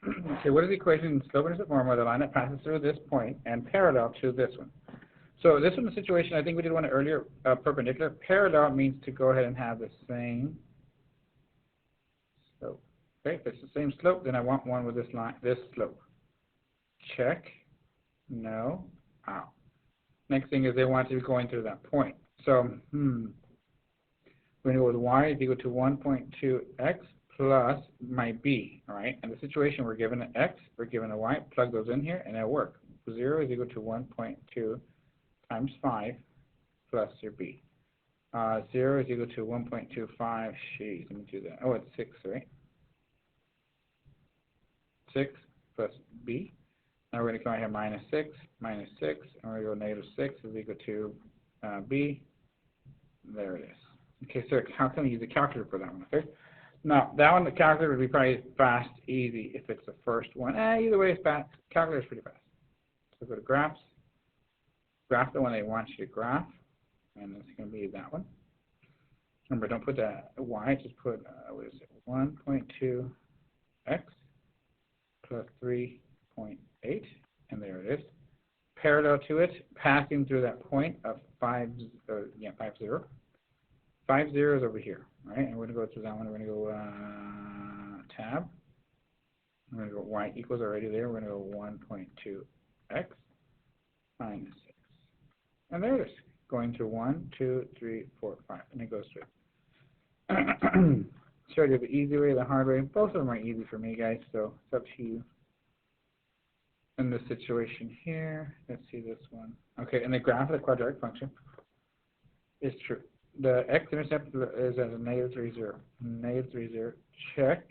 Okay, what is the equation? Slope-intercept formula, the line that passes through this point and parallel to this one. So this one, the situation, I think we did one earlier, perpendicular. Parallel means to go ahead and have the same slope. Okay, if it's the same slope, then I want one with this line, this slope. Check. No. Ow. Next thing is they want to be going through that point. So, we're going to go with y is equal to 1.2x plus my b, all right? In the situation, we're given an x, we're given a y, plug those in here, and it'll work. 0 is equal to 1.2 times 5 plus your b. 0 is equal to 1.25, geez, let me do that. Oh, it's 6, right? 6 plus b. Now we're going to come out here minus 6, and we're going to go negative 6 is equal to b. There it is. Okay, so how can we use the calculator for that one? Okay. Now, that one, the calculator would be probably fast, easy if it's the first one. Either way, it's fast. Calculator's pretty fast. So go to graphs. Graph the one they want you to graph, and it's going to be that one. Remember, don't put that y, just put, what is it, 1.2x plus 3.8, and there it is. Parallel to it, passing through that point of 5, 0. 5 zeros over here, right? And we're going to go through that one. We're going to go tab. We're going to go y equals already there. We're going to go 1.2x minus 6. And there it is. Going through 1, 2, 3, 4, 5. And it goes through. Showed you the easy way, the hard way. Both of them are easy for me, guys, so it's up to you. In this situation here, let's see this one. Okay, and the graph of the quadratic function is true. The x-intercept is at a negative 3, 0. Negative 3, 0. Check.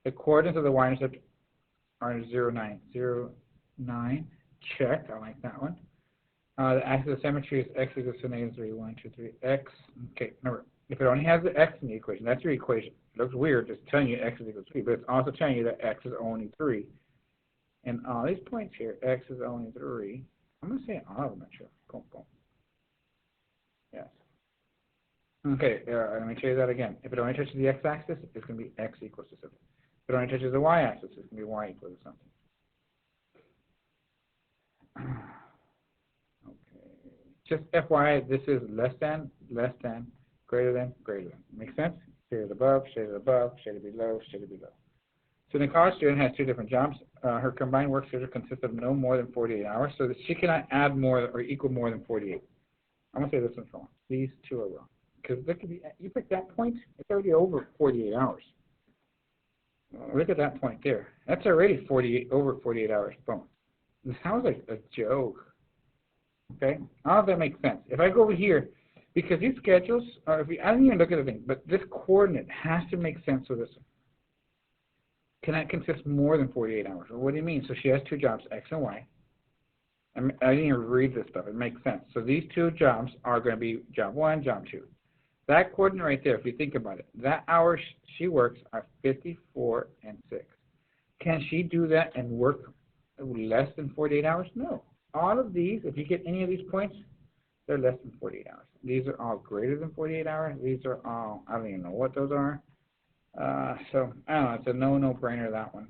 The coordinates of the y-intercept are 0, 9. 0, 9. Check. I like that one. The axis of symmetry is x equals to negative 3, 1, 2, 3, x. Okay, remember, if it only has the x in the equation, that's your equation. It looks weird just telling you x is equal to 3, but it's also telling you that x is only 3. And all these points here, x is only 3. I'm going to say all of them, actually. Boom, boom. Yes. Okay, let me show you that again. If it only touches the x-axis, it's going to be x equals to something. If it only touches the y-axis, it's going to be y equals to something. Okay. Just FYI, this is less than, greater than, greater than. Make sense? Shaded above, shaded above, shaded below, shaded below. So the college student has 2 different jobs. Her combined work schedule consists of no more than 48 hours, so that she cannot add more or equal more than 48. I'm going to say this one's wrong. These 2 are wrong. Because look at you pick that point, it's already over 48 hours. Look at that point there. That's already over 48 hours. Boom. This sounds like a joke. Okay? All of that makes sense. If I go over here, because these schedules are, I don't even look at the thing, but this coordinate has to make sense with this one. Cannot consist more than 48 hours. Well, what do you mean? So she has 2 jobs, x and y. I didn't even read this stuff. It makes sense. So these 2 jobs are going to be job 1, job 2. That coordinate right there, if you think about it, that hours she works are 54 and 6. Can she do that and work less than 48 hours? No. All of these, if you get any of these points, they're less than 48 hours. These are all greater than 48 hours. These are all, I don't even know what those are. So, I don't know, it's a no-brainer, that one.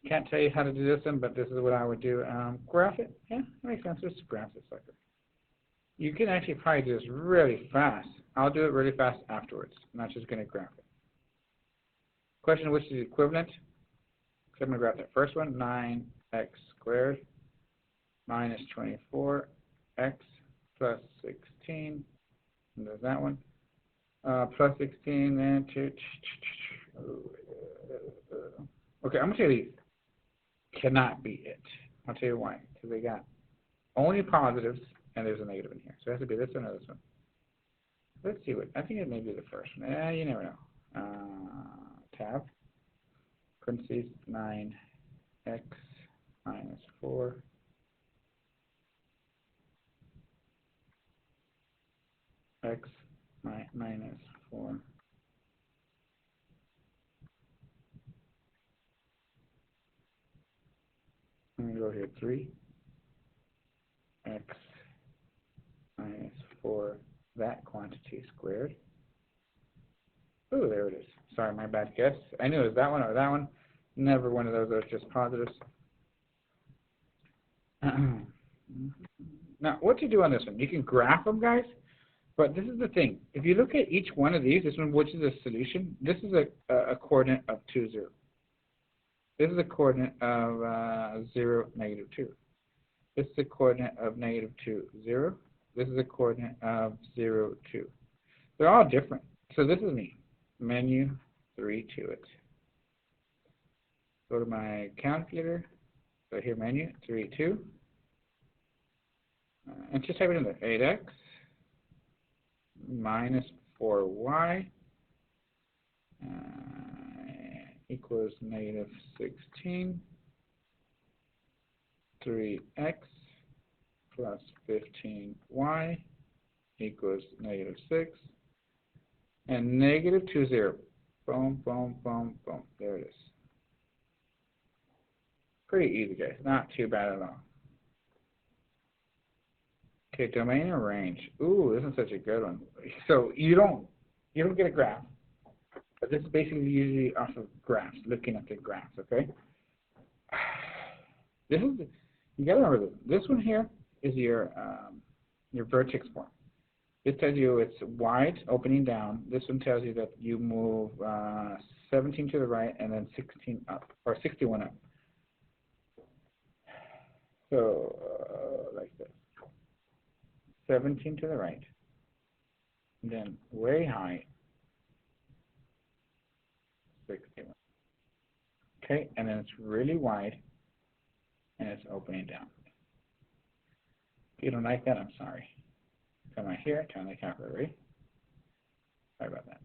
Can't tell you how to do this one, but this is what I would do. Graph it. Yeah, that makes sense. Just graph this sucker. You can actually probably do this really fast. I'll do it really fast afterwards. I'm not just going to graph it. Question which is equivalent. So I'm going to graph that first one. 9x squared minus 24x plus 16. And there's that one. Plus 16 and 2. Okay, I'm going to tell you these. Cannot be it. I'll tell you why. Because they got only positives and there's a negative in here. So it has to be this one or this one. Let's see what, I think it may be the first one. You never know. Tab. Parentheses 9x minus 4. X minus 4. I'm going to go here 3. X minus 4, that quantity squared. Oh, there it is. Sorry, my bad guess. I knew it was that one or that one. Never one of those are just positives. Now, what you do on this one? You can graph them, guys. But this is the thing. If you look at each one of these, this one, which is a solution, this is a coordinate of 2, 0. This is a coordinate of 0, negative 2. This is a coordinate of negative 2, 0. This is a coordinate of 0, 2. They're all different. So this is me. Menu, 3 to it. Go to my calculator. So here, menu, 3, 2. And just type it in there. 8x minus 4y equals negative 16. 3x plus 15y equals negative 6. And negative 2, 0. Boom, boom, boom, boom. There it is. Pretty easy, guys. Not too bad at all. Okay, domain and range. Ooh, this is such a good one. So you don't get a graph, but this is basically usually off of graphs, looking at the graphs. Okay. This is you gotta remember this. This one here is your vertex form. This tells you it's wide, opening down. This one tells you that you move 17 to the right and then 16 up, or 61 up. So like this. 17 to the right, and then way high, 61. Okay, and then it's really wide, and it's opening down. If you don't like that, I'm sorry. Come right here, turn the calculator. Ready? Sorry about that.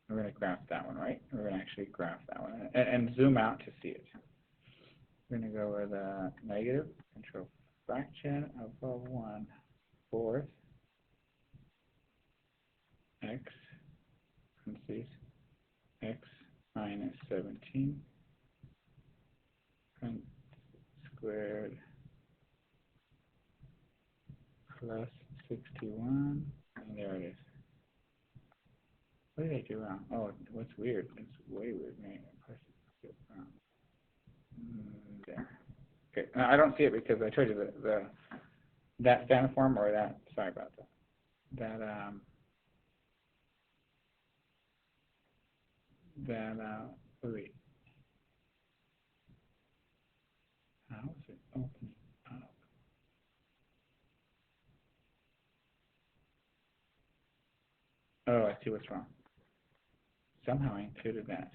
We're going to graph that one, right? We're going to actually graph that one and zoom out to see it. We're going to go with a negative control fraction above 1/4 x, parentheses, x minus 17 squared plus 61, and there it is. What did I do wrong? Oh, what's weird? It's way weird. There. Okay, now I don't see it because I told you that standard form or that. Sorry about that. Wait. How is it opening up? Oh, I see what's wrong. Somehow I included that.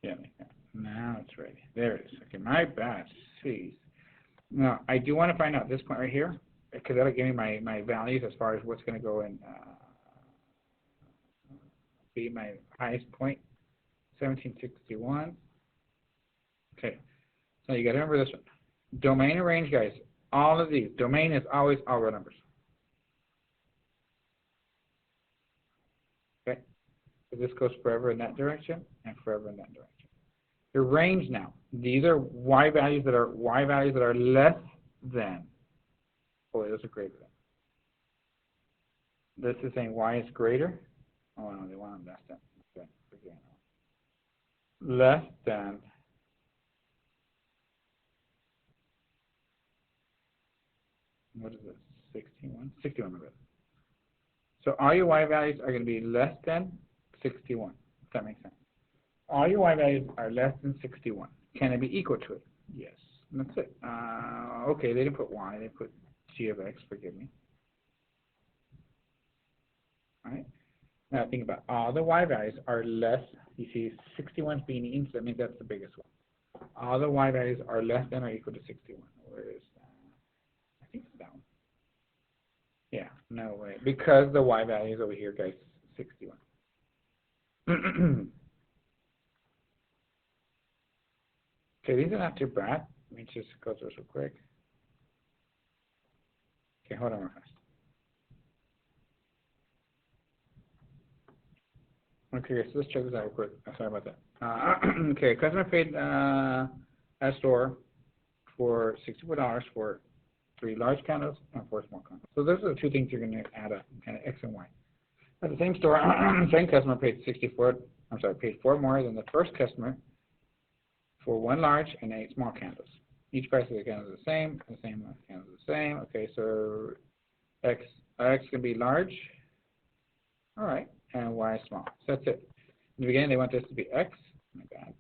Yeah, like that. Now it's ready. There it is. Okay, my bad. Jeez. Now, I do want to find out at this point right here, because that'll give me my values as far as what's going to go in, be my highest point, 1761. Okay, so you got to remember this one. Domain and range, guys, all of these. Domain is always all real numbers. Okay, so this goes forever in that direction and forever in that direction. The range now, these are y values that are less than. Oh, those are greater than. This is saying y is greater. Oh no, they want less than. Okay, again. Less than. What is this? 61? 61 of it. So all your y values are going to be less than 61. If that makes sense. All your y values are less than 61. Can it be equal to it? Yes. And that's it. Okay, they didn't put y. They put g of x. Forgive me. All right. Now think about all the y values are less. You see 61 is being eaten, so that means that's the biggest one. All the y values are less than or equal to 61. Where is that? I think it's that one. Yeah, no way. Because the y value is over here, guys, 61. Okay, these are not too bad. Let me just go through this real quick. Okay, hold on real fast. Okay, so let's check this out real quick. Sorry about that. Okay, customer paid at a store for $64 for 3 large candles and 4 small candles. So those are the two things you're going to add up, kind of X and Y. At the same store, same customer paid paid 4 more than the first customer for 1 large and 8 small candles. Each price of the candle is the same amount of candles is the same. Okay, so X can be large, all right, and Y small. So that's it. In the beginning, they want this to be X. Oh my God.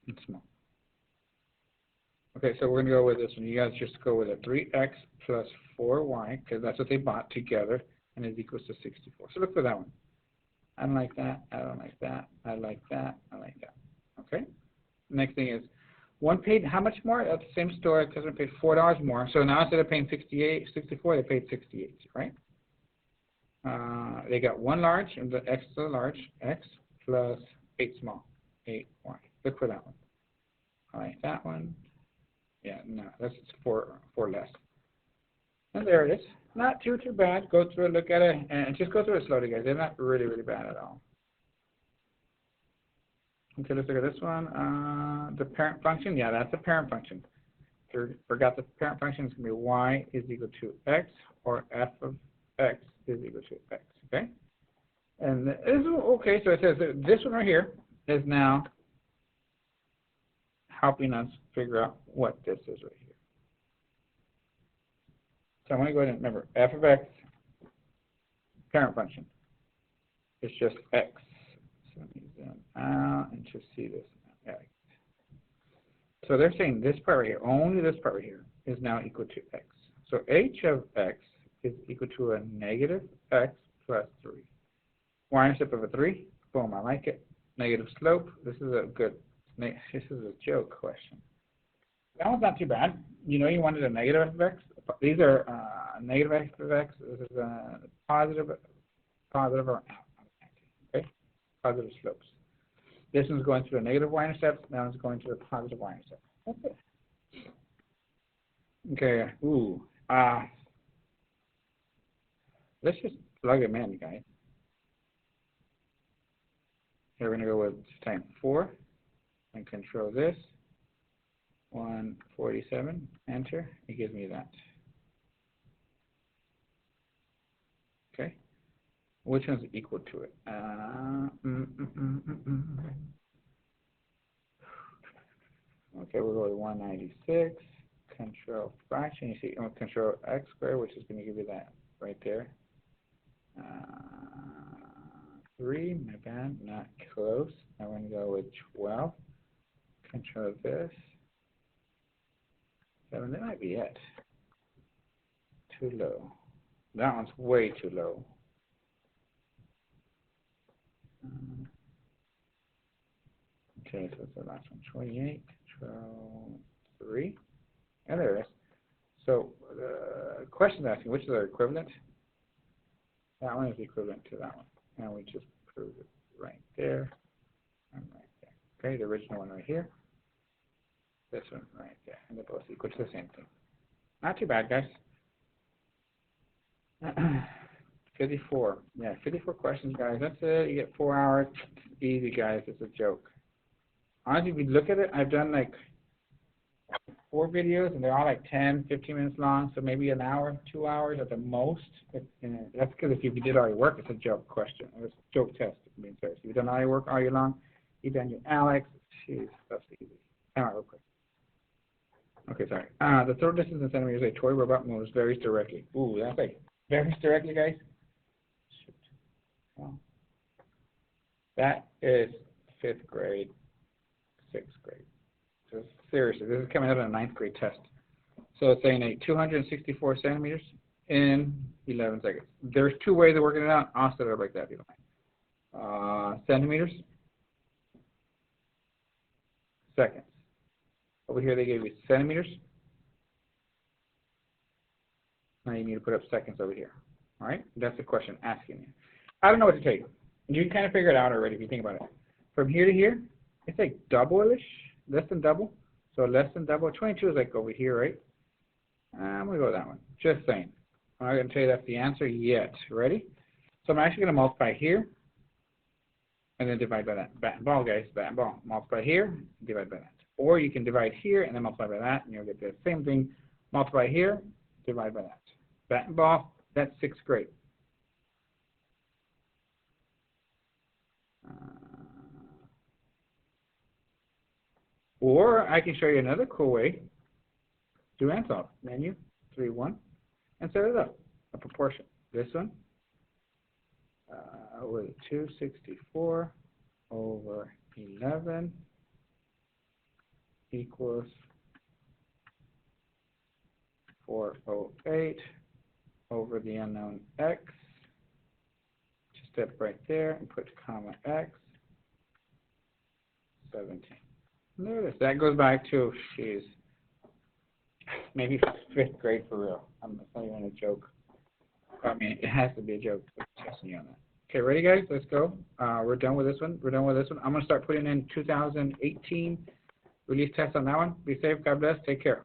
And small. Okay, so we're going to go with this one. You guys just go with a 3X plus 4Y, because that's what they bought together, and is equals to 64. So look for that one. I don't like that. I don't like that. I like that. I like that. Okay? Next thing is, one paid how much more? At the same store, the customer paid $4 more. So now instead of paying 64, they paid 68, right? They got 1 large, and the X is a large, X plus 8 small, 8Y. Look for that one. I like that one. Yeah, no, that's 4 less. And there it is. Not too bad. Go through it, look at it, and just go through it slowly, guys. They're not really bad at all. Okay, let's look at this one. The parent function, yeah, that's the parent function. Forgot the parent function is going to be y is equal to x, or f of x is equal to x, okay? And this is, okay, so it says that this one right here is now helping us figure out what this is right here. So I'm going to go ahead and remember, f of x, parent function, it's just x. So let me zoom out and just see this. X. So they're saying this part right here, only this part right here, is now equal to x. So h of x is equal to a negative x plus 3. Y-intercept of a 3, boom, I like it. Negative slope, this is a good, this is a joke question. That one's not too bad. You know you wanted a negative f of x. These are negative x of x. This is a positive or okay? Positive slopes. This one's going to a negative y-intercept. That one's going to a positive y-intercept. That's it. Okay. Ooh. Let's just plug them in, guys. Here we're going to go with times 4 and control this. 147. Enter. It gives me that. Okay. Which one's equal to it? Okay, we'll go with 196. Control fraction. You see, control x squared, which is going to give you that right there. 3, my bad, not close. I'm going to go with 12. Control this. 7, that might be it. Too low. That one's way too low. Okay, so it's the last one. 28, Control 3. And there it is. So the question is asking, which is our equivalent? That one is equivalent to that one. And we just proved it right there and right there. Okay, the original one right here. This one right there. And they're both equal to the same thing. Not too bad, guys. 54. Yeah, 54 questions, guys. That's it. You get 4 hours. Easy, guys. It's a joke. Honestly, if you look at it, I've done like 4 videos, and they're all like 10, 15 minutes long, so maybe an hour, 2 hours at the most. That's because if you did all your work, it's a joke question. It's a joke test, being serious. If you've done all your work all year long, you've done your Alex. Jeez, that's easy. All right, real quick. Okay, sorry. The throw distance in centimeters a toy robot moves varies directly. Ooh, that's like varies directly, guys. Shoot. Well, that is 5th grade, 6th grade. So seriously, this is coming out of a 9th grade test. So it's saying a 264 centimeters in 11 seconds. There's 2 ways of working it out. I'll set it up like that if you don't mind. Centimeters, seconds. Over here they gave you centimeters. Now you need to put up seconds over here. All right? That's the question asking you. I don't know what to tell you. You can kind of figure it out already if you think about it. From here to here, it's like double-ish, less than double. So less than double. 22 is like over here, right? I'm going to go with that one. Just saying. I'm not going to tell you that's the answer yet. Ready? So I'm actually going to multiply here and then divide by that. Bat and ball, guys, bat and ball. Multiply here, divide by that. Or you can divide here and then multiply by that, and you'll get the same thing. Multiply here, divide by that. Bat and ball, that's 6th grade. Or I can show you another cool way. Do and solve. Menu, 3, 1, and set it up. A proportion. This one, with 264 over 11 equals 408 over the unknown x. Just step right there and put comma x, 17. And there it is. That goes back to, geez, maybe 5th grade for real. I'm not even a joke. I mean, it has to be a joke. I'm testing you on that. Okay, ready, guys? Let's go. We're done with this one. We're done with this one. I'm going to start putting in 2018 release test on that one. Be safe. God bless. Take care.